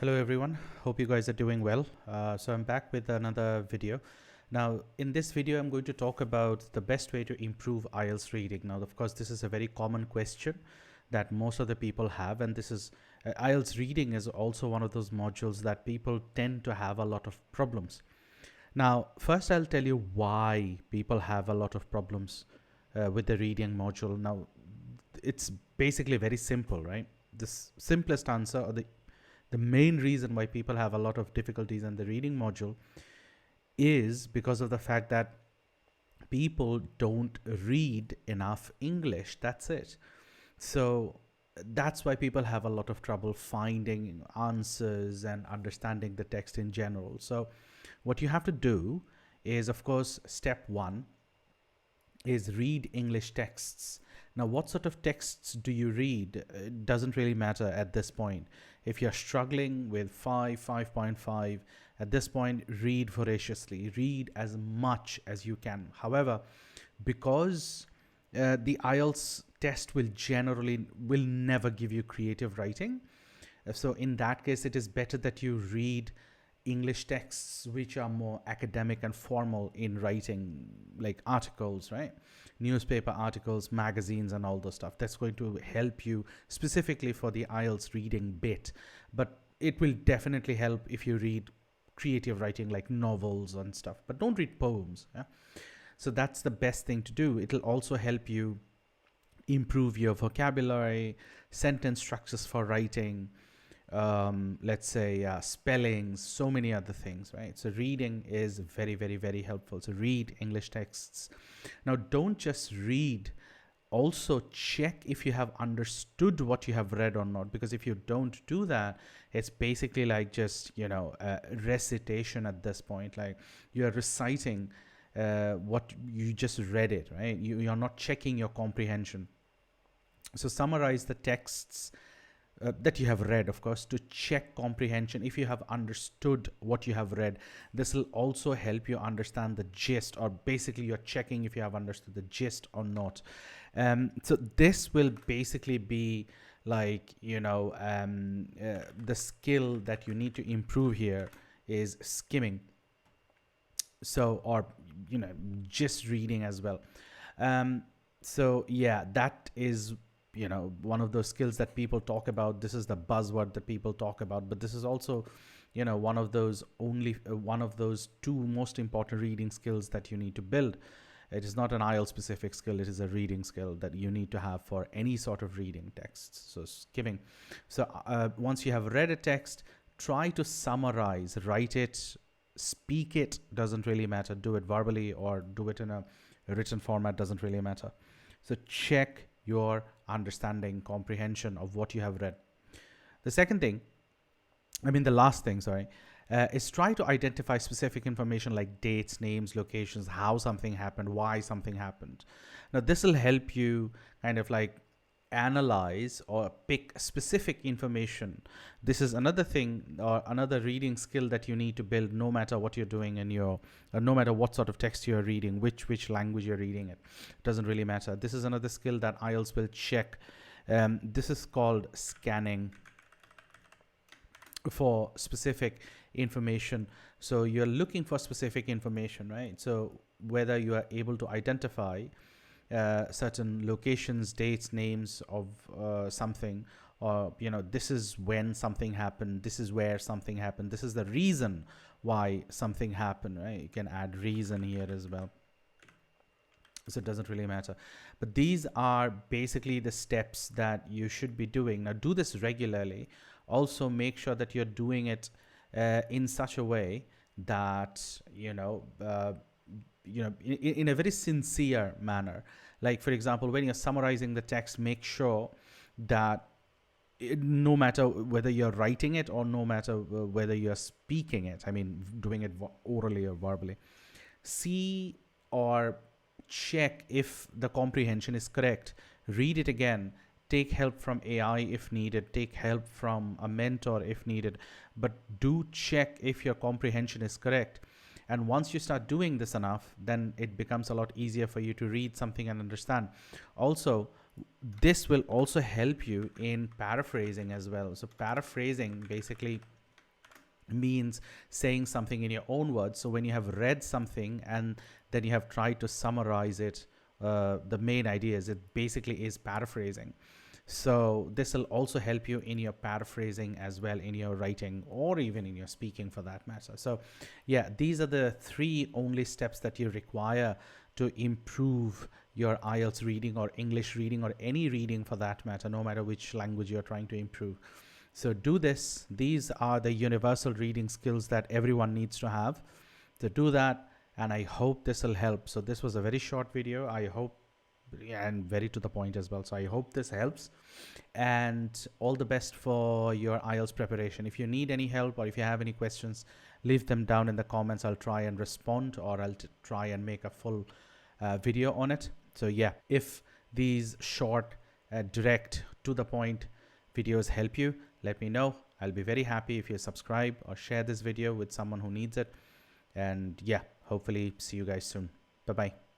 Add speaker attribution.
Speaker 1: Hello everyone, hope you guys are doing well. So I'm back with another video. Now in this video I'm going to talk about the best way to improve IELTS reading. Now of course this is a very common question that most of the people have, and this is IELTS reading is also one of those modules that people tend to have a lot of problems. Now first I'll tell you why people have a lot of problems with the reading module. Now it's basically very simple, right? This simplest answer, or the main reason why people have a lot of difficulties in the reading module is because of the fact that people don't read enough English. That's it. So that's why people have a lot of trouble finding answers and understanding the text in general. So what you have to do is, of course, step one is read English texts. Now, what sort of texts do you read? It doesn't really matter at this point. If you're struggling with 5.5, at this point, read voraciously. Read as much as you can. However, because the IELTS test will never give you creative writing. So in that case, it is better that you read English texts which are more academic and formal in writing, like articles, right? Newspaper articles, magazines, and all those stuff. That's going to help you specifically for the IELTS reading bit. But it will definitely help if you read creative writing like novels and stuff. But don't read poems. Yeah? So that's the best thing to do. It'll also help you improve your vocabulary, sentence structures for writing, let's say spellings, so many other things, right? So reading is very, very, very helpful. So read English texts. Now don't just read, also check if you have understood what you have read or not, because if you don't do that, it's basically like just, recitation at this point. Like you're reciting what you just read it, right? You're not checking your comprehension. So summarize the texts that you have read, of course, to check comprehension. If you have understood what you have read, this will also help you understand the gist, or basically you're checking if you have understood the gist or not. So this will basically be like, the skill that you need to improve here is skimming. So, or, just reading as well. So yeah, that is one of those skills that people talk about. This is the buzzword that people talk about, but this is also one of those two most important reading skills that you need to build. It is not an IELTS specific skill, it is a reading skill that you need to have for any sort of reading texts. So skimming. So once you have read a text, try to summarize, write it, speak it, doesn't really matter. Do it verbally or do it in a written format, doesn't really matter. So check your understanding, comprehension of what you have read. The last thing, is try to identify specific information like dates, names, locations, how something happened, why something happened. Now, this will help you kind of like analyze or pick specific information. This is another thing, or another reading skill that you need to build, no matter what you're doing in no matter what sort of text you're reading, which language you're reading it, doesn't really matter. This is another skill that IELTS will check. This is called scanning for specific information. So you're looking for specific information, right? So whether you are able to identify certain locations, dates, names of something, or this is when something happened, this is where something happened, this is the reason why something happened, right? You can add reason here as well. So it doesn't really matter, but these are basically the steps that you should be doing. Now do this regularly. Also make sure that you're doing it in such a way that in a very sincere manner. Like for example, when you're summarizing the text, make sure that no matter whether you're writing it or no matter whether you're speaking it, doing it orally or verbally, see or check if the comprehension is correct. Read it again. Take help from AI if needed. Take help from a mentor if needed. But do check if your comprehension is correct. And once you start doing this enough, then it becomes a lot easier for you to read something and understand. Also, this will also help you in paraphrasing as well. So paraphrasing basically means saying something in your own words. So when you have read something and then you have tried to summarize it, the main ideas, it basically is paraphrasing. So this will also help you in your paraphrasing as well, in your writing or even in your speaking for that matter. So yeah, these are the 3 only steps that you require to improve your IELTS reading or English reading or any reading for that matter, no matter which language you're trying to improve. So do this. These are the universal reading skills that everyone needs to have. So do that, and I hope this will help. So this was a very short video. I hope, and very to the point as well. So I hope this helps, and all the best for your IELTS preparation. If you need any help or if you have any questions, leave them down in the comments. I'll try and respond, or I'll try and make a full video on it. So yeah, if these short, direct, to the point videos help you, let me know. I'll be very happy if you subscribe or share this video with someone who needs it. And yeah, hopefully see you guys soon. Bye bye.